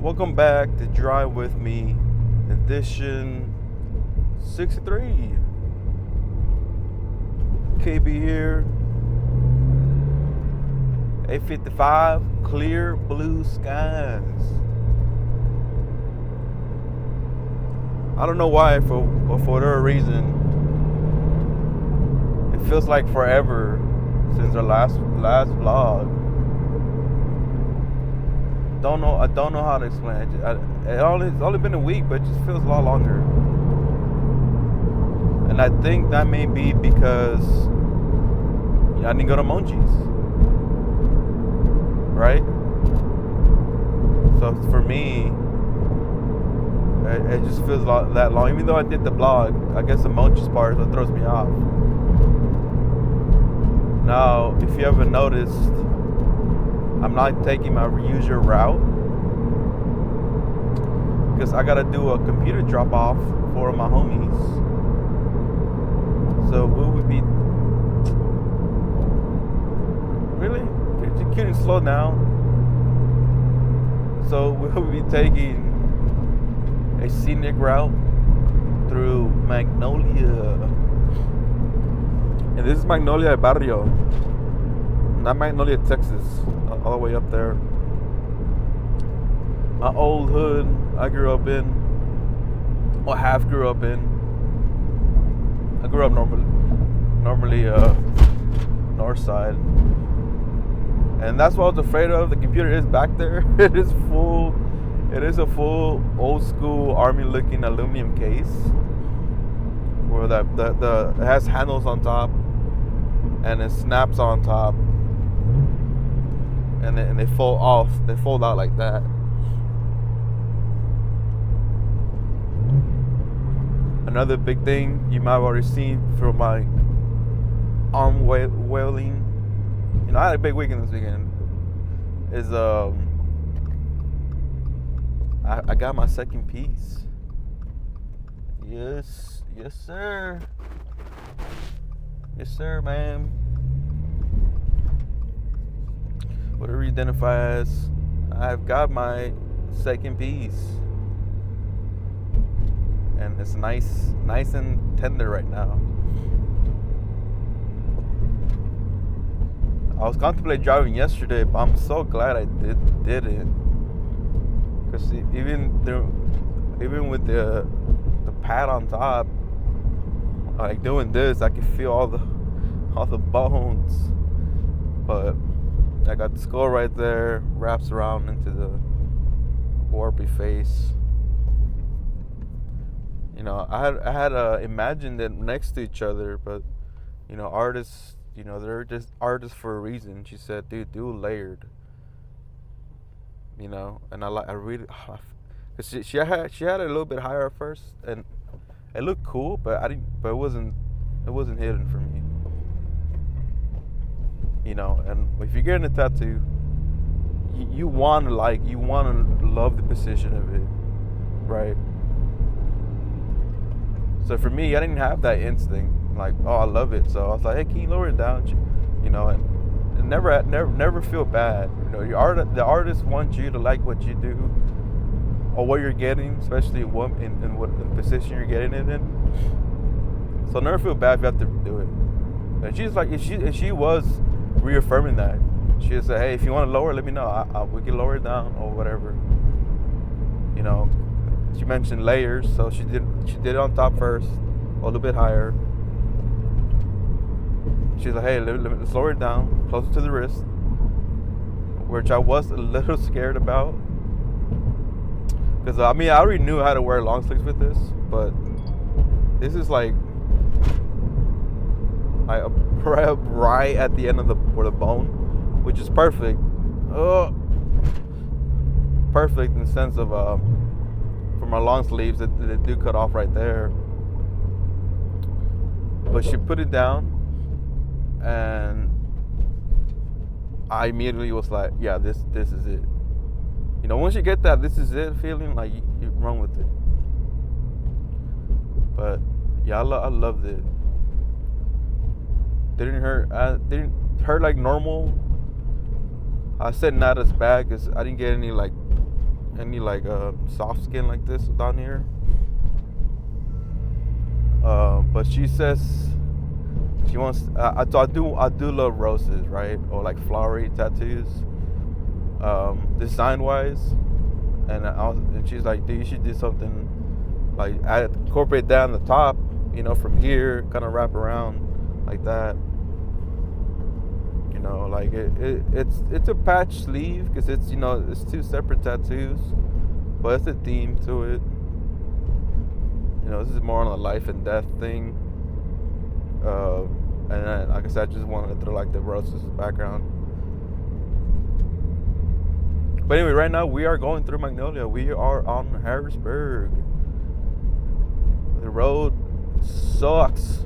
Welcome back to Drive With Me, edition 63. KB here. 8:55, clear blue skies. I don't know why, but for whatever reason, it feels like forever since our last vlog. I don't know how to explain it. It's only been a week, but it just feels a lot longer. And I think that may be because I didn't go to Monji's, right? So for me, it just feels that long. Even though I did the vlog, I guess the Monji's part is what throws me off. Now, if you haven't noticed, I'm not taking my usual route because I gotta do a computer drop off for my homies. So we would be really couldn't slow down. So we'll be taking a scenic route through Magnolia, and this is Magnolia Barrio. Not Magnolia, Texas, all the way up there. My old hood I grew up in, or half grew up in. I grew up normally north side. And that's what I was afraid of. The computer is back there. It is a full old school army looking aluminum case where it has handles on top and it snaps on top. And they fold off. They fold out like that. Another big thing you might have already seen from my arm wailing. I had a big weekend this weekend. Is I got my second piece. Yes sir. Yes sir, ma'am. Whatever you identify as, I've got my second piece, and it's nice and tender right now. I was contemplating driving yesterday, but I'm so glad I did it, because even with the pad on top, like doing this, I can feel all the bones, but I got the skull right there, wraps around into the warpy face. I had imagined it next to each other, but artists, they're just artists for a reason. She said, "Dude, do layered." And I really, because she had it a little bit higher at first, and it looked cool, but it wasn't hidden for me. And if you're getting a tattoo, you want to love the precision of it, right? So for me, I didn't have that instinct, like, oh, I love it. So I was like, hey, can you lower it down? And never feel bad. The artist wants you to like what you do or what you're getting, especially in what position you're getting it in. So never feel bad if you have to do it. And she's like, she was reaffirming that. She said, hey, if you want to lower, let me know. We can lower it down or whatever. She mentioned layers, so she did it on top first, a little bit higher. She's like, hey, let's lower it down closer to the wrist, which I was a little scared about, because I already knew how to wear long sleeves with this, but this is like right at the end of the bone, which is perfect. Perfect in the sense of for my long sleeves that do cut off right there. But she put it down, and I immediately was like, yeah, this is it. Once you get that this is it feeling, like you run with it. But yeah, I loved it. Didn't hurt like normal. I said not as bad because I didn't get any like any like soft skin like this down here. But she says she wants. I do love roses, right, or like flowery tattoos, design wise. And she's like, dude, you should do something like incorporate that on the top, from here, kind of wrap around like that. Like it's a patch sleeve because it's it's two separate tattoos, but it's a theme to it. This is more on a life and death thing. And then, like I said, I just wanted to throw like the roses background. But anyway, right now we are going through Magnolia. We are on Harrisburg. The road sucks.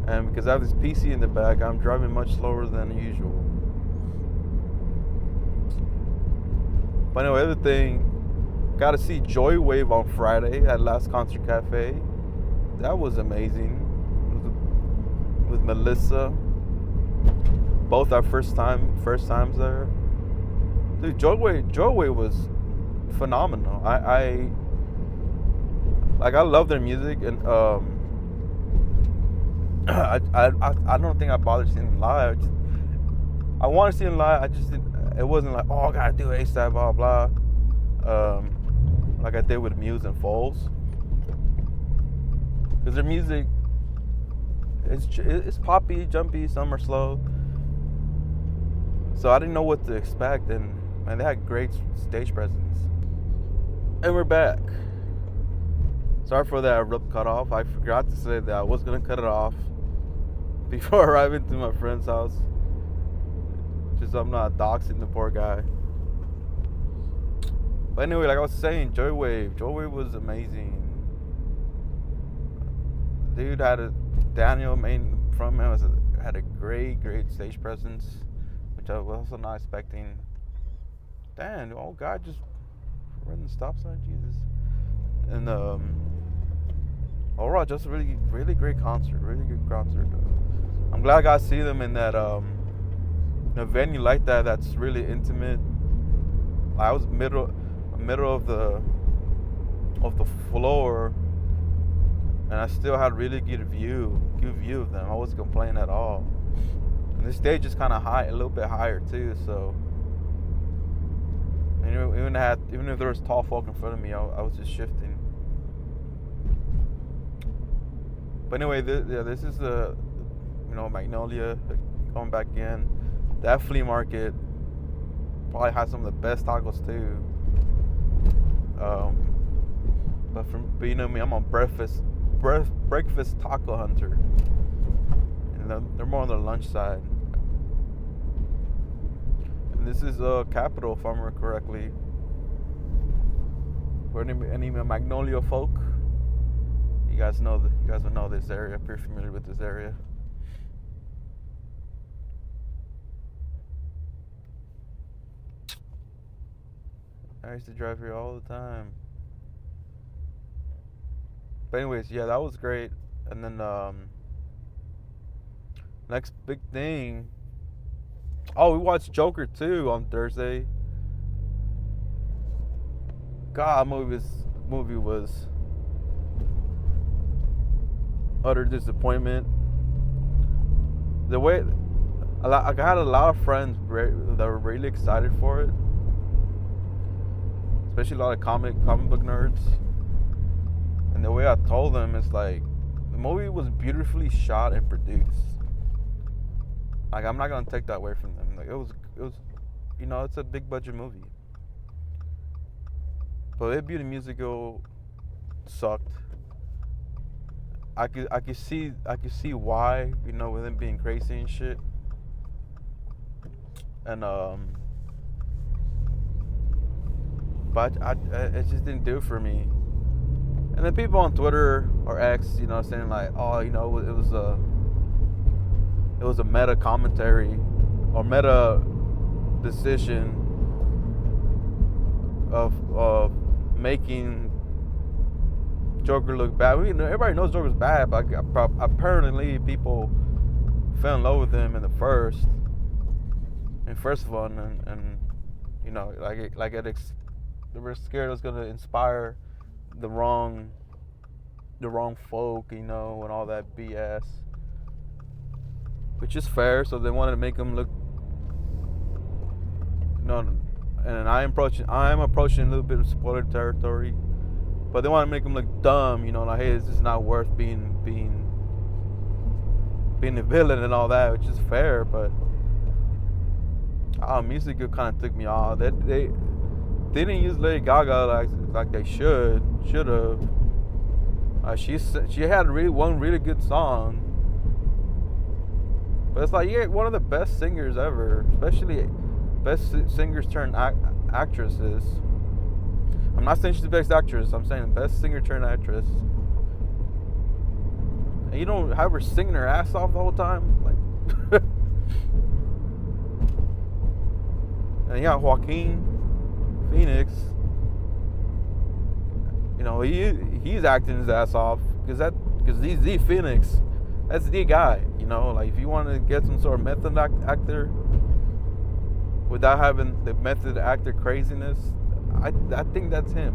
And because I have this PC in the back, I'm driving much slower than usual. But anyway, other thing, got to see Joywave on Friday at Last Concert Cafe. That was amazing. With Melissa. Both our first times there. Dude, Joywave was phenomenal. I love their music, and I don't think I bothered seeing them live. I want to see them live. I just didn't. It wasn't like, oh, I gotta do ASAP, blah blah. Like I did with Muse and Foles, because their music it's poppy, jumpy. Some are slow. So I didn't know what to expect, and man, they had great stage presence. And we're back. Sorry for that abrupt cut off. I forgot to say that I was gonna cut it off before arriving to my friend's house. Just so I'm not doxing the poor guy. But anyway, like I was saying, Joywave was amazing. Dude Daniel, main frontman, had a great stage presence, which I was also not expecting. Damn, old guy just running the stop sign, Jesus. And overall, just a really great concert, really good concert. I'm glad I got to see them in that a venue like that that's really intimate. I was middle of the floor, and I still had really good view of them. I wasn't complaining at all. And the stage is kind of high, a little bit higher too, so even if there was tall folk in front of me, I was just shifting. But anyway, this is Magnolia, going back again. That flea market probably has some of the best tacos too. But you know me, I'm a breakfast taco hunter, and they're more on the lunch side. And this is Capitol, if I remember correctly. For any Magnolia folk, you guys will know this area. Pretty familiar with this area. I used to drive here all the time. But anyways, yeah, that was great. And then next big thing. Oh, we watched Joker 2 on Thursday. God, movie was utter disappointment. The way I got a lot of friends that were really excited for it, especially a lot of comic book nerds. And the way I told them is like, the movie was beautifully shot and produced. Like, I'm not gonna take that away from them. Like, it was, it's a big budget movie. But it Beauty musical sucked. I could see why, with him being crazy and shit. And but it just didn't do it for me. And then people on Twitter or X, saying like, oh, it was a meta commentary or meta decision of making Joker look bad. Everybody knows Joker's bad, but apparently people fell in love with him in the first one, and They were scared it was gonna inspire the wrong folk, you know, and all that BS. Which is fair. So they wanted to make them look. No, and I'm approaching a little bit of spoiler territory, but they want to make them look dumb, you know, like, hey, this is not worth being a villain and all that, which is fair. But music kind of took me off. They didn't use Lady Gaga like they should have. She had one really good song, but it's like, yeah, one of the best singers ever, especially best singers turned actresses. I'm not saying she's the best actress. I'm saying best singer turned actress. And you don't have her singing her ass off the whole time, like. And yeah, Joaquin Phoenix. You know, he's acting his ass off because he's the Phoenix. That's the guy. You know, like, if you want to get some sort of method actor without having the method actor craziness, I think that's him.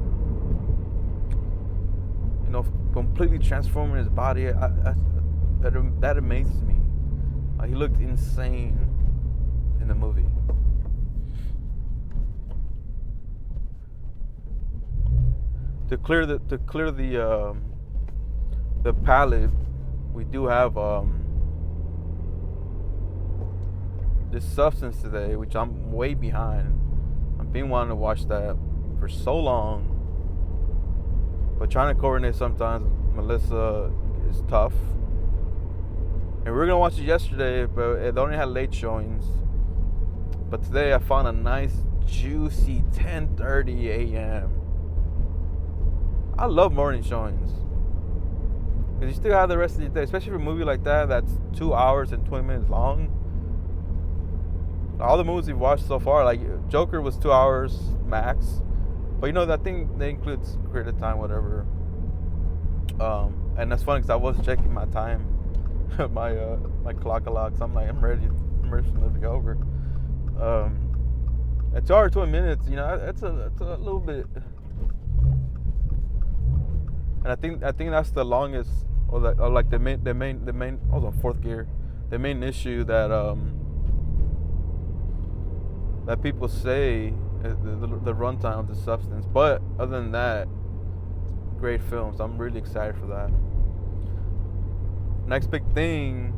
You know, completely transforming his body. That amazes me. He looked insane in the movie. To clear the palette, we do have this Substance today, which I'm way behind. I've been wanting to watch that for so long, but trying to coordinate sometimes, Melissa, is tough. And we were gonna watch it yesterday, but it only had late showings. But today I found a nice juicy 10:30 a.m. I love morning showings because you still have the rest of the day, especially for a movie like that that's 2 hours and 20 minutes long. All the movies we've watched so far, like Joker was 2 hours max, but you know, that thing, they includes creative time, whatever. And that's funny because I was checking my time, my clock a lot. Cause I'm like, I'm ready for it to be over. At 2 hours 20 minutes, you know, it's a little bit. And I think that's the longest, or like the main. I was on fourth gear. The main issue that people say the runtime of the Substance. But other than that, great films. I'm really excited for that. Next big thing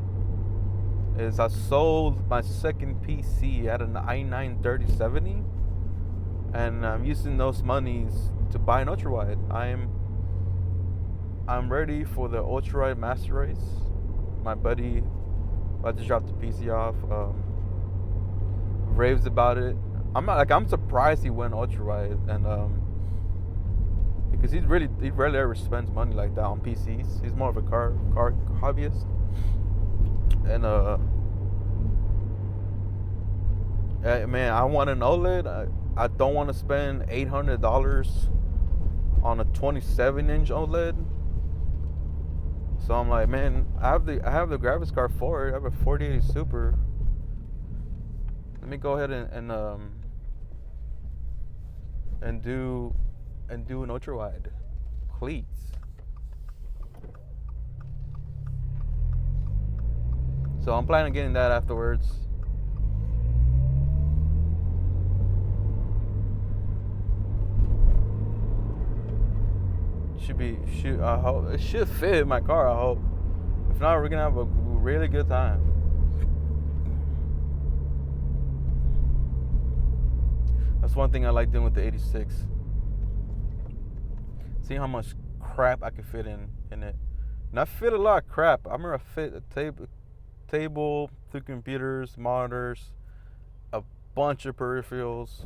is I sold my second PC at an i9 3070, and I'm using those monies to buy an Ultrawide. I'm ready for the Ultrawide Master Race. My buddy about to drop the PC off. Raves about it. I'm surprised he went Ultrawide, and because he rarely ever spends money like that on PCs. He's more of a car hobbyist, and man, I want an OLED. I don't want to spend $800 on a 27-inch OLED. So I'm like, man, I have the graphics card for it. I have a 4080 Super. Let me go ahead and do an Ultrawide, please. So I'm planning on getting that afterwards. I hope it should fit my car. I hope. If not, we're gonna have a really good time. That's one thing I like doing with the 86. See how much crap I can fit in it. And I fit a lot of crap. I remember I fit a table, 2 computers, monitors, a bunch of peripherals,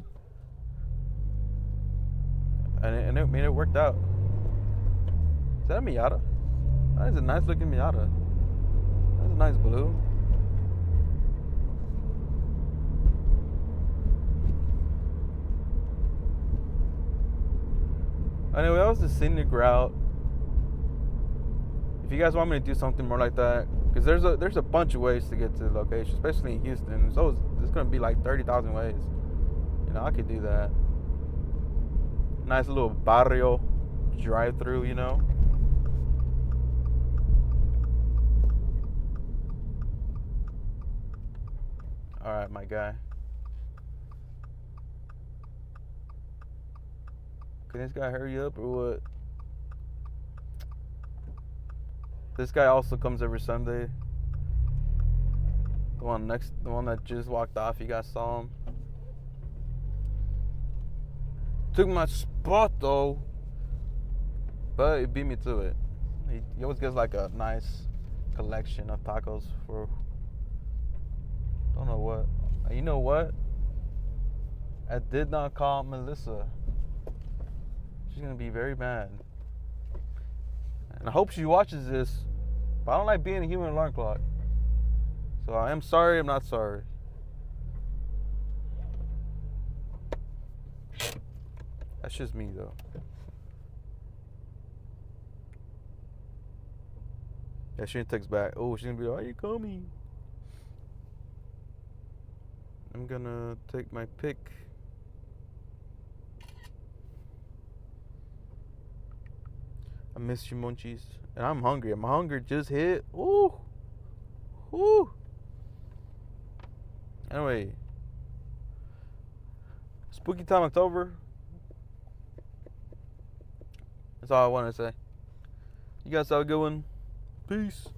and it worked out. Is that a Miata? That is a nice looking Miata. That's a nice blue. Anyway, that was the scenic route. If you guys want me to do something more like that, because there's a bunch of ways to get to the location, especially in Houston. So there's gonna be like 30,000 ways. You know, I could do that. Nice little barrio drive-through, you know. All right, my guy. Can this guy hurry up or what? This guy also comes every Sunday. The one that just walked off, you guys saw him. Took my spot though, but he beat me to it. He always gets like a nice collection of tacos for don't know what. You know what? I did not call Melissa. She's gonna be very mad. And I hope she watches this. But I don't like being a human alarm clock. So I am sorry, I'm not sorry. That's just me though. Yeah, she texts back. Oh, she's gonna be like, "Are you coming?" I'm gonna take my pick. I miss you, munchies. And I'm hungry. My hunger just hit. Ooh. Ooh. Anyway. Spooky Time October. That's all I want to say. You guys have a good one. Peace.